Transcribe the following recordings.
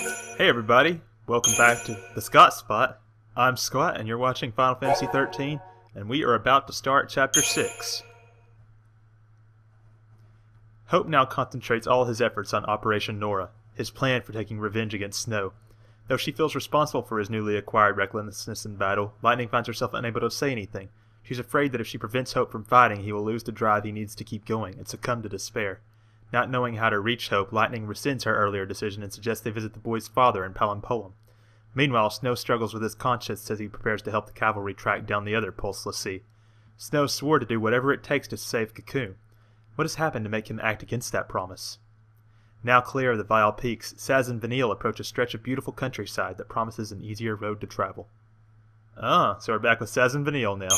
Hey everybody, welcome back to TheScottSpot. I'm Scott and you're watching Final Fantasy XIII, and we are about to start Chapter 6. Hope now concentrates all his efforts on Operation Nora, his plan for taking revenge against Snow. Though she feels responsible for his newly acquired recklessness in battle, Lightning finds herself unable to say anything. She's afraid that if she prevents Hope from fighting, he will lose the drive he needs to keep going and succumb to despair. Not knowing how to reach Hope, Lightning rescinds her earlier decision and suggests they visit the boy's father in Palimpolim. Meanwhile, Snow struggles with his conscience as he prepares to help the cavalry track down the other pulseless sea. Snow swore to do whatever it takes to save Cocoon. What has happened to make him act against that promise? Now clear of the vile peaks, Sazh and Vanille approach a stretch of beautiful countryside that promises an easier road to travel. So we're back with Sazh and Vanille now.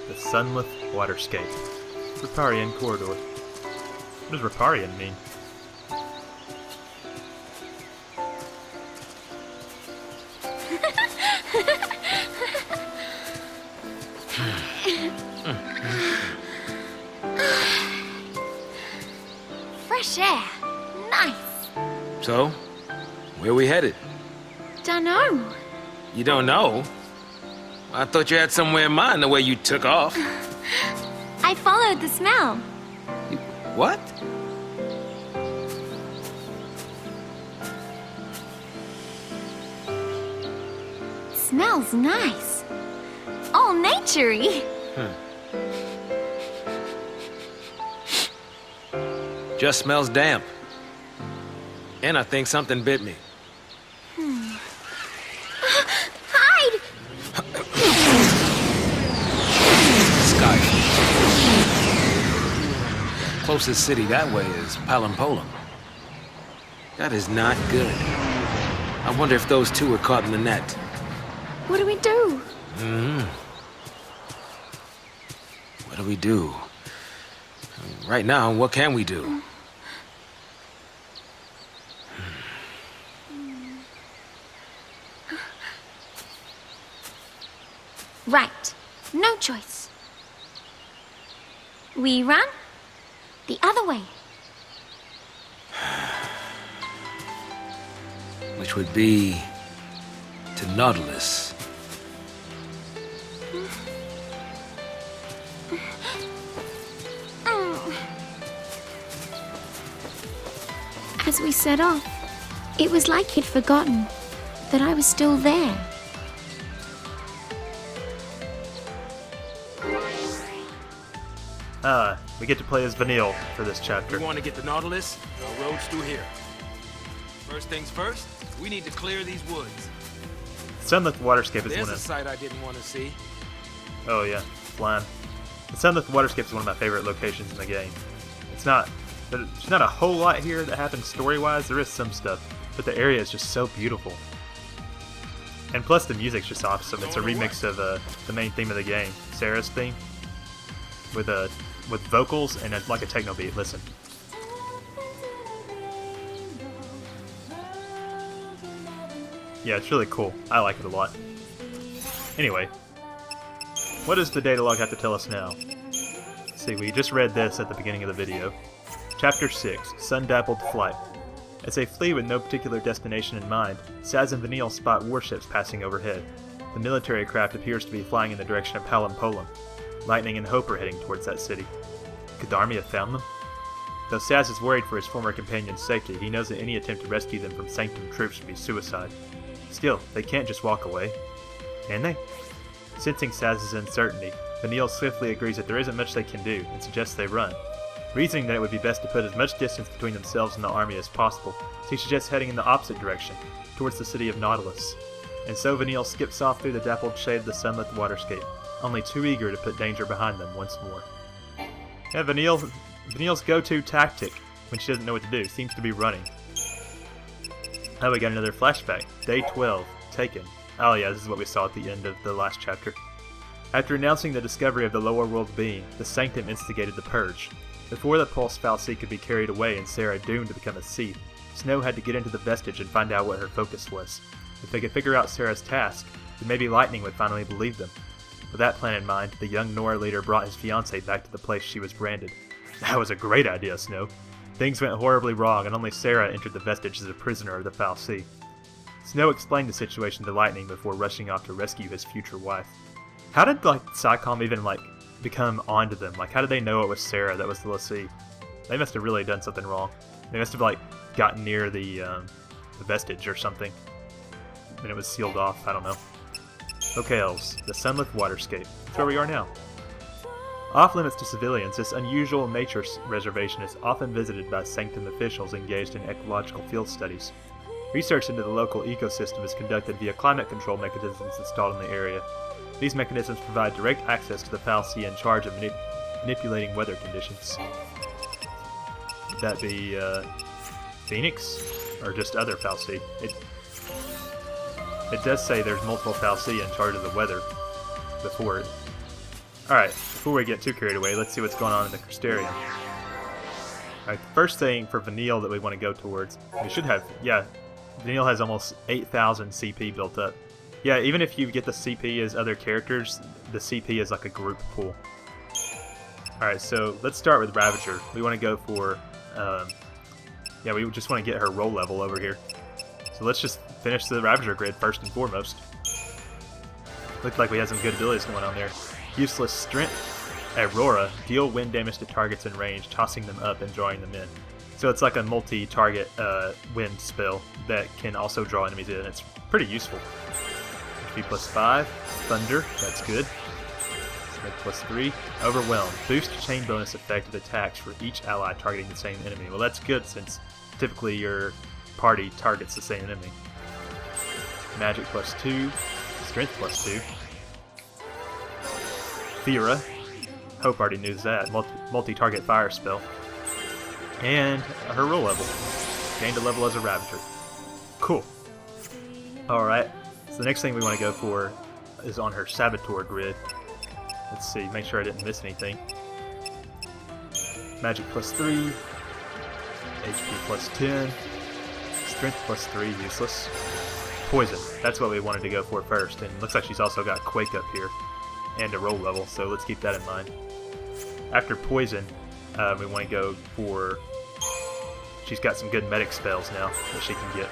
The Sunleth Waterscape. Riparian Corridor. What does Riparian mean? Fresh air. Nice. So, where we headed? Dunno. You don't know? I thought you had somewhere in mind the way you took off. I followed the smell. What? Smells nice. All naturey. Just smells damp. And I think something bit me. Hide! Sky. Closest city that way is Palimpolim. That is not good. I wonder if those two were caught in the net. What do we do? What do we do? Right now, what can we do? Right. No choice. We run the other way. Which would be to Nautilus. As we set off, it was like he'd forgotten that I was still there. We get to play as Vanille for this chapter. We want to get to Nautilus, our road's through here. First things first, we need to clear these woods. Sunleth Waterscape is There's one a of... sight I didn't want to see. Oh yeah, flying. The Sunleth Waterscape is one of my favorite locations in the game. There's not a whole lot here that happens story-wise. There is some stuff, but the area is just so beautiful. And plus the music's just awesome. It's a remix of the main theme of the game, Sarah's theme, with vocals and like a techno beat. Listen. Yeah, it's really cool. I like it a lot. Anyway, what does the data log have to tell us now? Let's see, we just read this at the beginning of the video. Chapter 6, Sun-dappled Flight. As they flee with no particular destination in mind, Sazh and Vanille spot warships passing overhead. The military craft appears to be flying in the direction of Palimpolim. Lightning and Hope are heading towards that city. Could the army have found them? Though Sazh is worried for his former companion's safety, he knows that any attempt to rescue them from Sanctum troops would be suicide. Still, they can't just walk away. Can they? Sensing Sazh's uncertainty, Vanille swiftly agrees that there isn't much they can do, and suggests they run. Reasoning that it would be best to put as much distance between themselves and the army as possible, he suggests heading in the opposite direction, towards the city of Nautilus. And so Vanille skips off through the dappled shade of the Sunleth Waterscape, only too eager to put danger behind them once more. Yeah, Vanille's go-to tactic when she doesn't know what to do seems to be running. Oh, we got another flashback. Day 12. Taken. Oh yeah, this is what we saw at the end of the last chapter. After announcing the discovery of the lower world being, the Sanctum instigated the Purge. Before the Pulse fal'Cie could be carried away and Sarah doomed to become a Seath, Snow had to get into the vestige and find out what her focus was. If they could figure out Sarah's task, then maybe Lightning would finally believe them. With that plan in mind, the young Nora leader brought his fiancée back to the place she was branded. That was a great idea, Snow. Things went horribly wrong, and only Sarah entered the vestige as a prisoner of the fal'Cie. Snow explained the situation to Lightning before rushing off to rescue his future wife. How did, Psycom even, become onto them? How did they know it was Sarah that was the l'Cie? They must have really done something wrong. They must have, gotten near the vestige or something. And it was sealed off, I don't know. Okay, elves, the Sunleth Waterscape. That's where we are now. Off limits to civilians, this unusual nature reservation is often visited by Sanctum officials engaged in ecological field studies. Research into the local ecosystem is conducted via climate control mechanisms installed in the area. These mechanisms provide direct access to the fal'Cie in charge of manipulating weather conditions. Would that be Phoenix? Or just other fal'Cie? It does say there's multiple fal'Cie in charge of the weather before it. Alright, before we get too carried away, let's see what's going on in the Crystarium. Alright, the first thing for Vanille that we want to go towards, we should have, Vanille has almost 8,000 CP built up. Yeah, even if you get the CP as other characters, the CP is like a group pool. Alright, so let's start with Ravager. We want to go for, we just want to get her roll level over here. So let's just finish the Ravager grid first and foremost. Looks like we have some good abilities going on there. Useless Strength, Aurora, deal wind damage to targets in range, tossing them up and drawing them in. So it's like a multi-target wind spell that can also draw enemies in. It's pretty useful. HP plus 5, Thunder, that's good. Smith plus 3, Overwhelm, boost chain bonus effective attacks for each ally targeting the same enemy. Well, that's good since typically your party targets the same enemy. Magic plus 2, Strength plus 2. Thera, Hope already knew that, multi-target fire spell. And her roll level. Gained a level as a Ravager. Cool. Alright, so the next thing we want to go for is on her Saboteur grid. Let's see, make sure I didn't miss anything. Magic plus 3, HP plus 10, Strength plus 3, useless. Poison, that's what we wanted to go for first, and looks like she's also got Quake up here, and a roll level, so let's keep that in mind. After Poison, we want to go for... She's got some good medic spells now that she can get.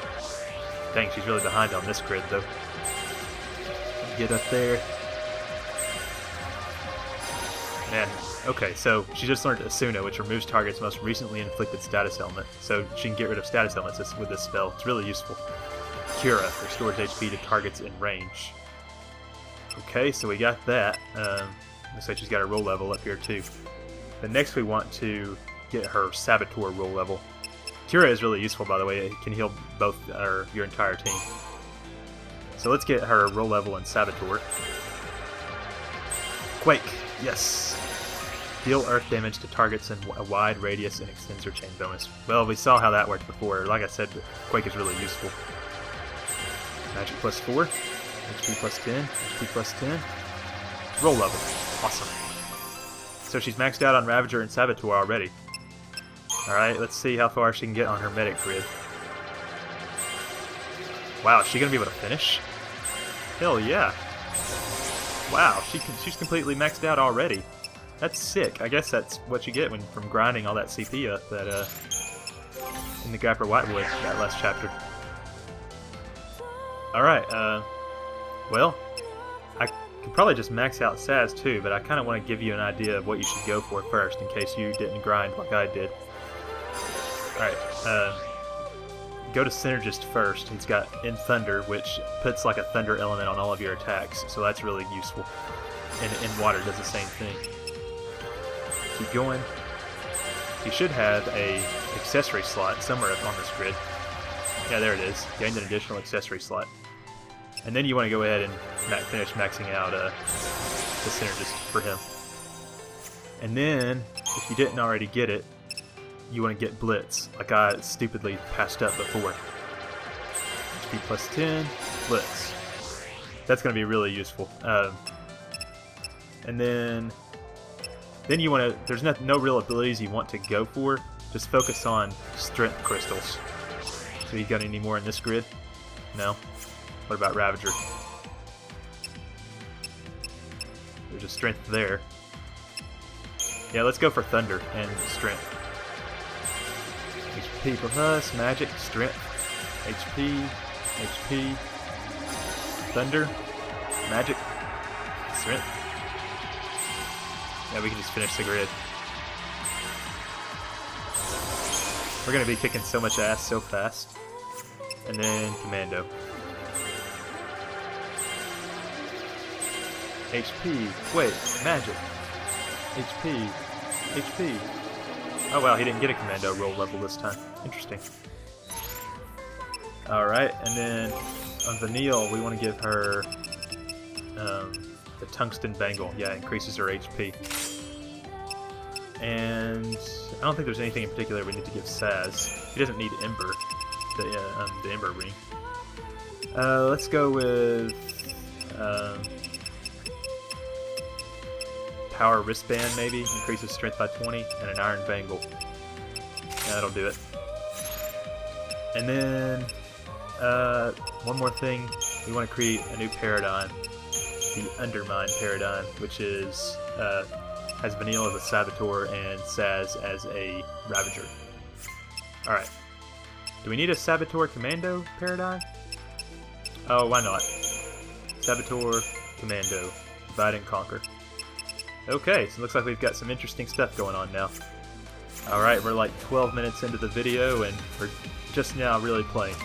Dang, she's really behind on this grid, though. Get up there. Man, okay, so she just learned Asuna, which removes target's most recently inflicted status element. So she can get rid of status elements with this spell. It's really useful. Cura, restores HP to targets in range. Okay, so we got that. Looks like she's got a roll level up here, too. But next we want to get her Saboteur roll level. Cura is really useful, by the way. It can heal both your entire team. So let's get her roll level in Saboteur. Quake, yes. Deal earth damage to targets in a wide radius and extends her chain bonus. Well, we saw how that worked before. Like I said, Quake is really useful. Magic plus 4, HP plus 10, HP plus 10. Roll level. Awesome. So she's maxed out on Ravager and Saboteur already. Alright, let's see how far she can get on her medic grid. Wow, is she going to be able to finish? Hell yeah. Wow, she's completely maxed out already. That's sick. I guess that's what you get from grinding all that CP up in the Grapper Whitewood, that last chapter. Alright, well, I could probably just max out Sazh too, but I kind of want to give you an idea of what you should go for first in case you didn't grind like I did. Alright, go to Synergist first. He's got In Thunder, which puts like a thunder element on all of your attacks, so that's really useful. And In Water does the same thing. Keep going. You should have a accessory slot somewhere up on this grid. Yeah, there it is. Gained an additional accessory slot. And then you want to go ahead and finish maxing out the Synergist for him. And then, if you didn't already get it, you want to get Blitz, like I stupidly passed up before. HP plus 10, Blitz. That's going to be really useful. And then you want to, there's no real abilities you want to go for. Just focus on strength crystals. So you got any more in this grid? No? What about Ravager? There's a strength there. Yeah, let's go for Thunder and Strength. HP plus, Magic, Strength, HP, HP, Thunder, Magic, Strength. Yeah, we can just finish the grid. We're gonna be kicking so much ass so fast. And then Commando. HP, wait, Magic, HP, HP. Oh wow, he didn't get a Commando roll level this time. Interesting. Alright, and then on Vanille, we want to give her the Tungsten Bangle. Yeah, it increases her HP. And I don't think there's anything in particular we need to give Sazh. He doesn't need Ember, the Ember Ring. Let's go with Power Wristband, maybe. Increases strength by 20, and an Iron Bangle. Yeah, that'll do it. And then, one more thing. We want to create a new paradigm. The Undermine paradigm, which is, has Vanille as a Saboteur and Sazh as a Ravager. Alright. Do we need a Saboteur Commando paradigm? Oh, why not? Saboteur, Commando, Divide and Conquer. Okay, so it looks like we've got some interesting stuff going on now. Alright, we're like 12 minutes into the video and we're just now really playing.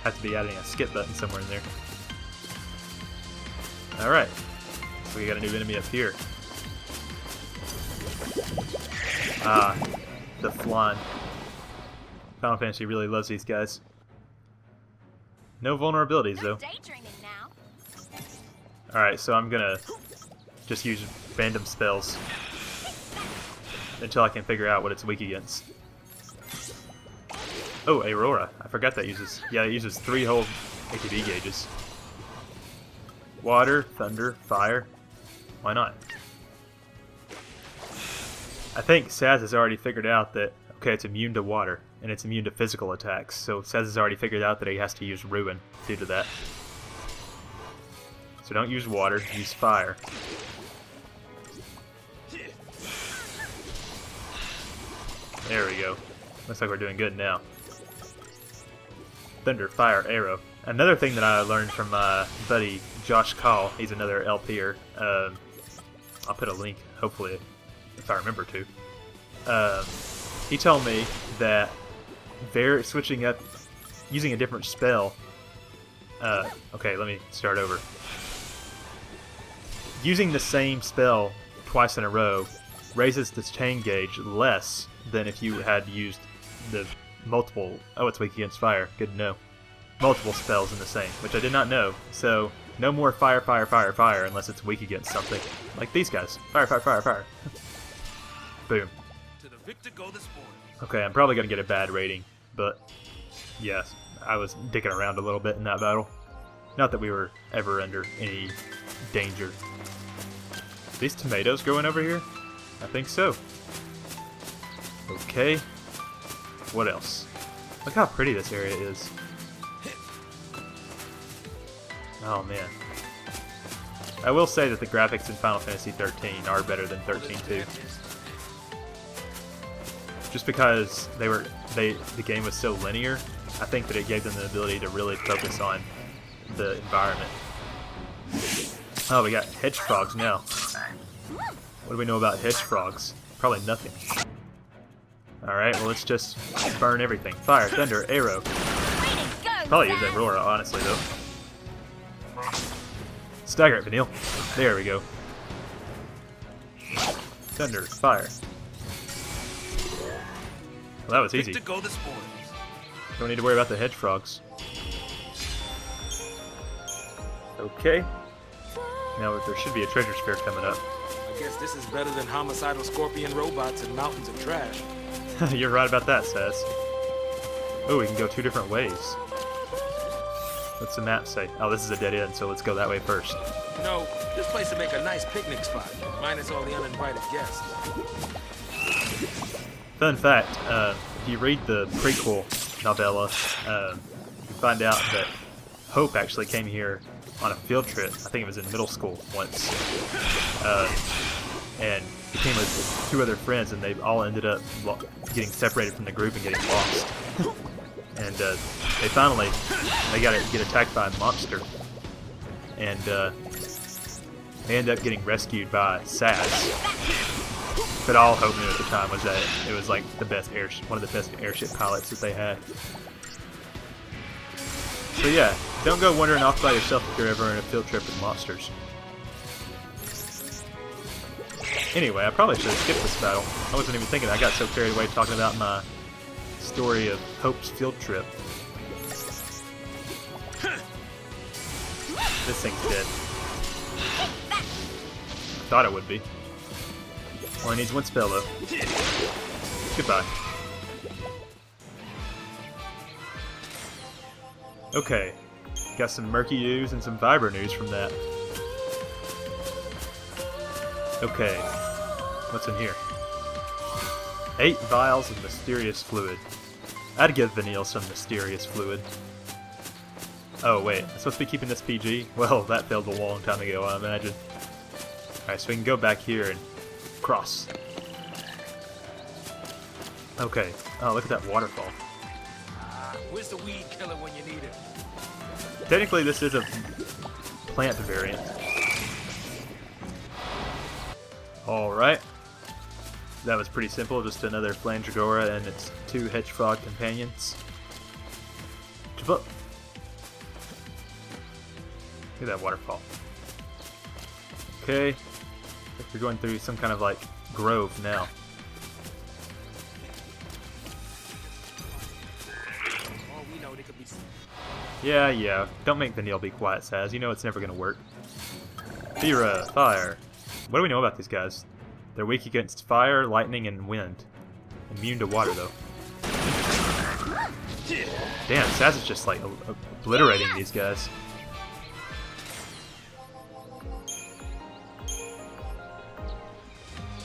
Have to be adding a skip button somewhere in there. Alright, so we got a new enemy up here. Ah, the Flan. Final Fantasy really loves these guys. No vulnerabilities though. Alright, so I'm gonna just use random spells until I can figure out what it's weak against. Oh, Aurora. I forgot that uses... Yeah, it uses 3 whole ATB gauges. Water, Thunder, Fire. Why not? I think Sazh has already figured out that, okay, it's immune to water, and it's immune to physical attacks, so Sazh has already figured out that he has to use Ruin due to that. So don't use water, use fire. There we go. Looks like we're doing good now. Thunder, fire, arrow. Another thing that I learned from my buddy Josh Call, he's another LPer. I'll put a link, hopefully, if I remember to. He told me that switching up, using a different spell. Okay, let me start over. Using the same spell twice in a row raises the chain gauge less than if you had used the multiple... Oh, it's weak against fire. Good to know. Multiple spells in the same, which I did not know. So, no more fire, fire, fire, fire unless it's weak against something. Like these guys. Fire, fire, fire, fire. Boom. Okay, I'm probably going to get a bad rating, but yes, I was dicking around a little bit in that battle. Not that we were ever under any danger. These tomatoes growing over here? I think so. Okay. What else? Look how pretty this area is. Oh man. I will say that the graphics in Final Fantasy XIII are better than 13-2. Just because the game was so linear, I think that it gave them the ability to really focus on the environment. Oh, we got hedge frogs now. What do we know about hedge frogs? Probably nothing. Alright, well let's just burn everything. Fire, thunder, arrow. Probably use Aurora, honestly, though. Stagger it, Vanille. There we go. Thunder, fire. Well, that was easy. Don't need to worry about the hedge frogs. Okay. Now there should be a treasure sphere coming up. I guess this is better than homicidal scorpion robots and mountains of trash. You're right about that, Sazh. Oh, we can go 2 different ways. What's the map say? Oh, this is a dead end, so let's go that way first. You know, this place would make a nice picnic spot, minus all the uninvited guests. Fun fact, if you read the prequel novella, you find out that Hope actually came here on a field trip. I think it was in middle school once. And he came with 2 other friends, and they all ended up getting separated from the group and getting lost. And they finally get attacked by a monster, and they end up getting rescued by Sazh. But all Hope knew at the time was that it was like one of the best airship pilots that they had. So yeah, don't go wandering off by yourself if you're ever on a field trip with monsters. Anyway, I probably should have skipped this battle. I wasn't even thinking. I got so carried away talking about my story of Hope's field trip. This thing's dead. Thought it would be. Only needs 1 spell though. Goodbye. Okay. Got some murky ooze and some vibra news from that. Okay. What's in here? 8 vials of mysterious fluid. I'd give Vanille some mysterious fluid. Oh wait, I'm supposed to be keeping this PG? Well, that failed a long time ago, I imagine. Alright, so we can go back here and cross. Okay. Oh, look at that waterfall. Where's the weed killer when you need it? Technically, this is a plant variant. Alright. That was pretty simple, just another Flandragora and its 2 hedgehog companions. Look at that waterfall. Okay. Looks like we're going through some kind of like grove now. Oh, we know they could be. Yeah. Don't make Vanille be quiet, Sazh. You know it's never gonna work. Thera, fire. What do we know about these guys? They're weak against fire, lightning, and wind. Immune to water, though. Damn, Sazh is just like obliterating these guys.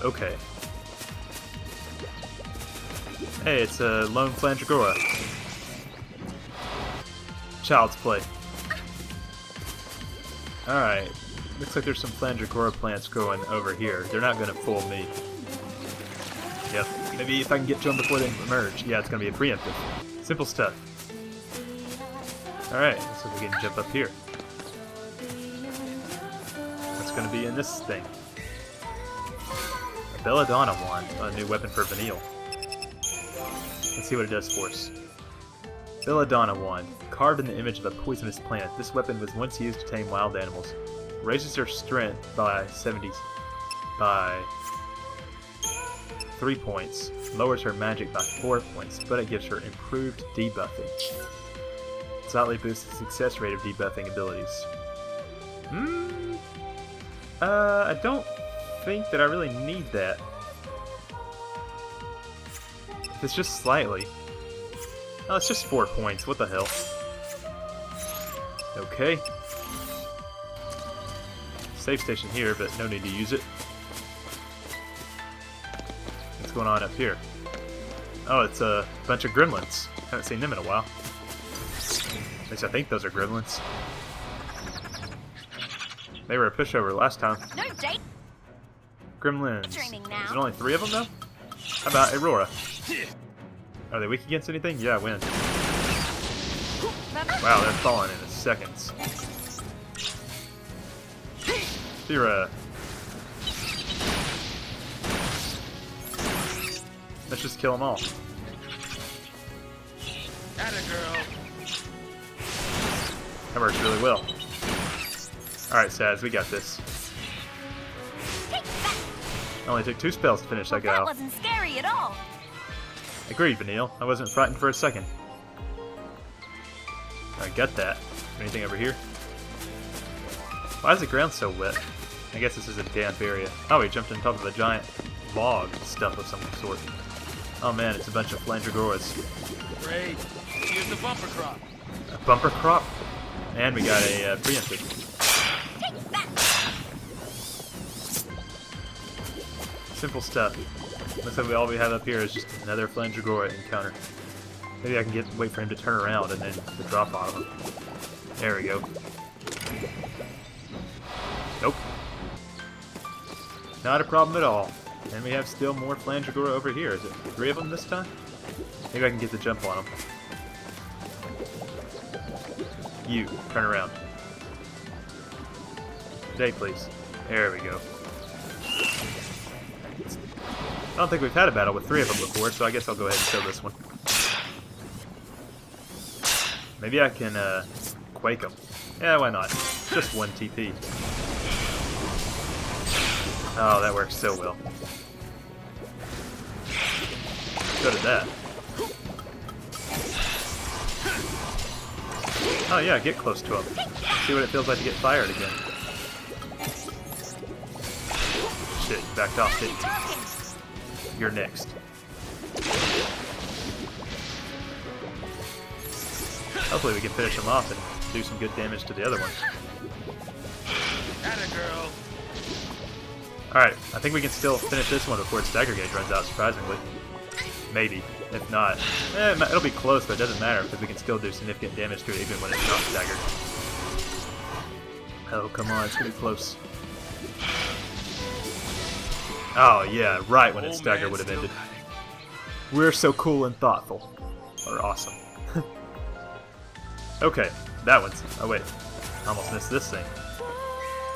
Okay. Hey, it's a lone Flandragora. Child's play. Alright. Looks like there's some Flandragora plants growing over here. They're not going to fool me. Yep. Maybe if I can get to them before they emerge. Yeah, it's going to be a preemptive. Simple stuff. Alright, so we can jump up here. What's going to be in this thing? A Belladonna wand. A new weapon for Vanille. Let's see what it does for us. Belladonna wand. Carved in the image of a poisonous plant. This weapon was once used to tame wild animals. Raises her strength by 3 points. Lowers her magic by 4 points, but it gives her improved debuffing. Slightly boosts the success rate of debuffing abilities. I don't think that I really need that. If it's just slightly. Oh, it's just 4 points. What the hell? Okay. Save station here, but no need to use it. What's going on up here? Oh, it's a bunch of gremlins. Haven't seen them in a while. At least I think those are gremlins. They were a pushover last time. No date. Gremlins. Training Is now. there only 3 of them though? How about Aurora? Are they weak against anything? Yeah, wind. Wow, they're falling in seconds. Thera. Let's just kill them all. Atta girl. That works really well. Alright, Sazh, we got this. Only took 2 spells to finish that guy That off. wasn't scary at all. Agreed, Vanille. I wasn't frightened for a second. I got that. Anything over here? Why is the ground so wet? I guess this is a damp area. Oh, we jumped on top of a giant log stuff of some sort. Oh man, it's a bunch of Flandragoras. Great. Here's the bumper crop. A bumper crop? And we got a preemptive. Simple stuff. Looks like all we have up here is just another Flandragora encounter. Maybe I can wait for him to turn around and then the drop on him. There we go. Nope. Not a problem at all. And we have still more Flandragora over here. Is it 3 of them this time? Maybe I can get the jump on them. You, turn around. Today, please. There we go. I don't think we've had a battle with 3 of them before, so I guess I'll go ahead and kill this one. Maybe I can, quake them. Yeah, why not? Just 1 TP. Oh, that works so well. So did that. Oh yeah, get close to him. See what it feels like to get fired again. Shit, you backed off, didn't you? You're next. Hopefully we can finish him off and do some good damage to the other ones. Alright, I think we can still finish this one before its stagger gauge runs out, surprisingly. Maybe. If not, it'll be close, but it doesn't matter because we can still do significant damage to it even when it's not staggered. Oh, come on, it's gonna be close. Oh, yeah, right when its stagger would have ended. We're so cool and thoughtful. Or awesome. Okay, that one's... Oh, wait. Almost missed this thing.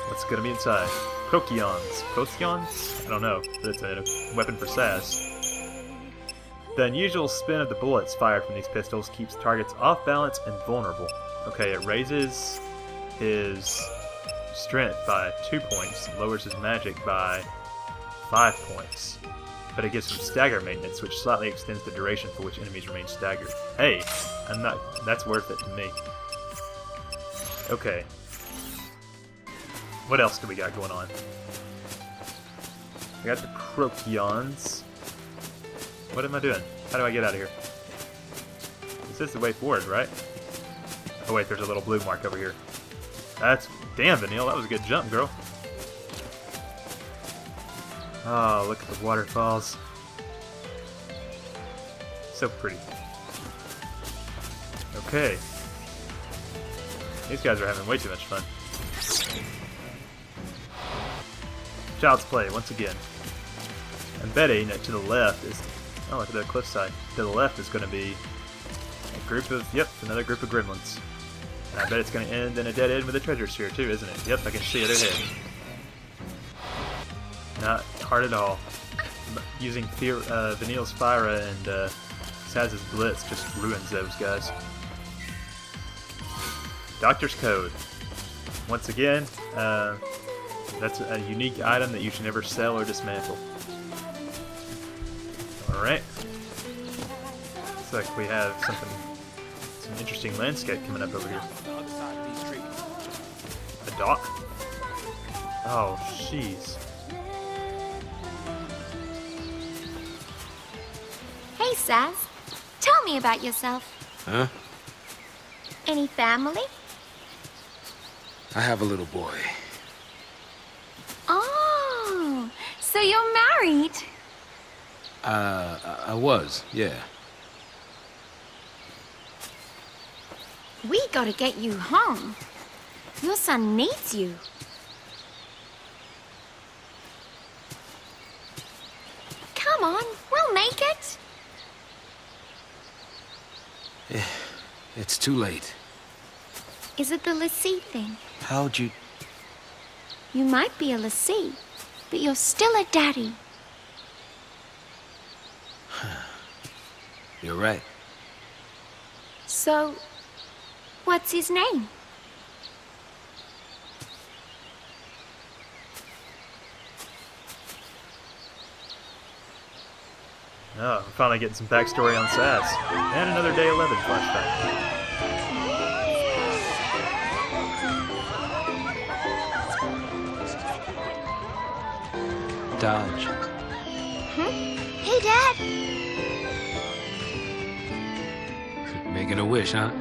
What's gonna be inside? Procyon? I don't know. That's a weapon for Sazh. The unusual spin of the bullets fired from these pistols keeps targets off balance and vulnerable. Okay, it raises his strength by 2 points, lowers his magic by 5 points. But it gives him stagger maintenance, which slightly extends the duration for which enemies remain staggered. Hey, that's worth it to me. Okay. What else do we got going on? We got the Procyons. What am I doing? How do I get out of here? This is the way forward, right? Oh wait, there's a little blue mark over here. Damn, Vanille, that was a good jump, girl. Oh, look at the waterfalls. So pretty. Okay. These guys are having way too much fun. Child's play, once again. And betting that to the left is... Oh, look at that cliffside. To the left is going to be a group of... Yep, another group of gremlins. And I bet it's going to end in a dead end with a treasure sphere too, isn't it? Yep, I can see it ahead. Not hard at all. Using Vanille's Fyra and Saz's Blitz just ruins those guys. Doctor's Code. Once again, that's a unique item that you should never sell or dismantle. Alright. Looks like we have some interesting landscape coming up over here. A dock? Oh, jeez. Hey, Sazh. Tell me about yourself. Huh? Any family? I have a little boy. Oh, so you're married? I was, yeah. We gotta get you home. Your son needs you. Come on, we'll make it. It's too late. Is it the lassie thing? How'd you... You might be a lassie, but you're still a daddy. You're right. So, what's his name? Oh, we're finally getting some backstory on Sazh. And another Day 11 flashback. Dodge. Hey, Dad. Making a wish, huh?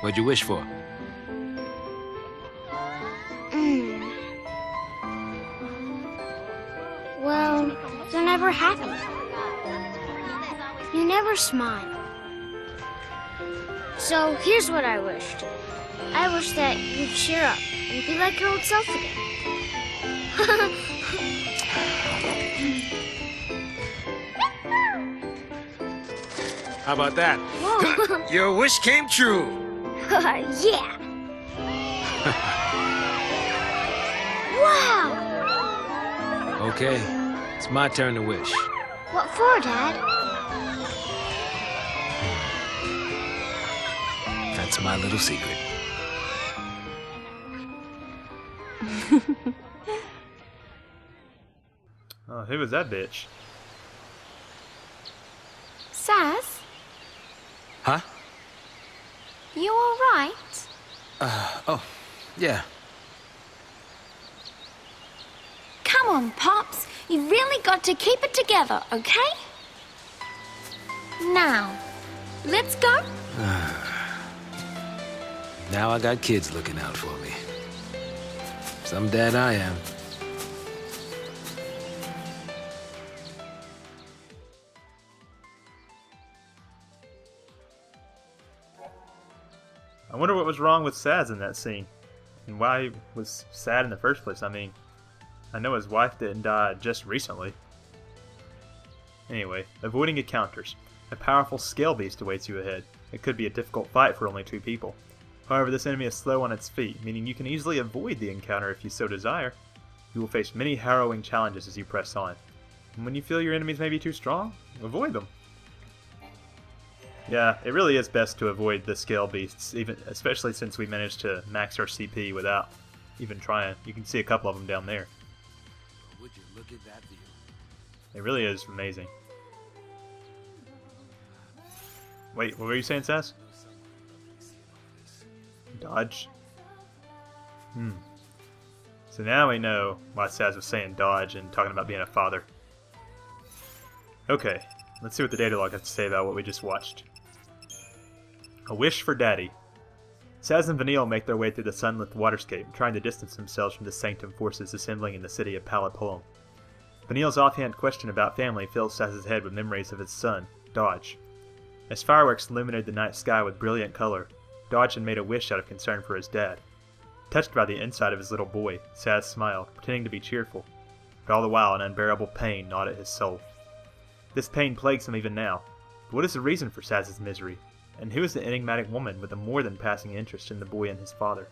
What'd you wish for? Well, they're never happy. You never smile. So here's what I wished. I wish that you'd cheer up and be like your old self again. How about that? Whoa. Your wish came true. Yeah. Wow. Okay, it's my turn to wish. What for, Dad? That's my little secret. Oh, who was that bitch? Sazh, Huh? you alright? Oh, yeah. Come on, Pops. You've really got to keep it together, okay? Now, let's go. Now I got kids looking out for me. Some dad I am. I wonder what was wrong with Sazh in that scene. And why he was sad in the first place. I mean, I know his wife didn't die just recently. Anyway, avoiding encounters. A powerful scale beast awaits you ahead. It could be a difficult fight for only 2 people. However, this enemy is slow on its feet, meaning you can easily avoid the encounter if you so desire. You will face many harrowing challenges as you press on. And when you feel your enemies may be too strong, avoid them. Yeah, it really is best to avoid the scale beasts, especially since we managed to max our CP without even trying. You can see a couple of them down there. Would you look at that view? It really is amazing. Wait, what were you saying, Sazh? Dodge? So now we know why Sazh was saying dodge and talking about being a father. Okay, let's see what the data log has to say about what we just watched. A wish for Daddy. Sazh and Vanille make their way through the Sunleth Waterscape, trying to distance themselves from the Sanctum forces assembling in the city of Palapulum. Vanille's offhand question about family fills Saz's head with memories of his son, Dodge. As fireworks illuminated the night sky with brilliant color, Dodge had made a wish out of concern for his dad. Touched by the inside of his little boy, Sazh smiled, pretending to be cheerful, but all the while an unbearable pain gnawed at his soul. This pain plagues him even now. But what is the reason for Saz's misery? And who is the enigmatic woman with a more than passing interest in the boy and his father?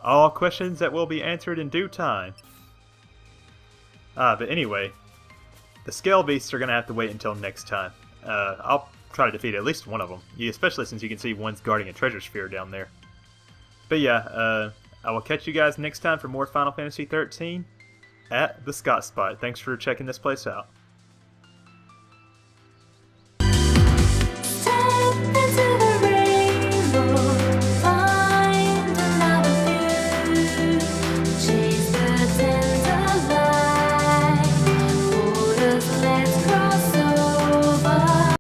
All questions that will be answered in due time. But anyway, the scale beasts are going to have to wait until next time. I'll try to defeat at least one of them, especially since you can see one's guarding a treasure sphere down there. But yeah, I will catch you guys next time for more Final Fantasy XIII at TheScottSpot. Thanks for checking this place out.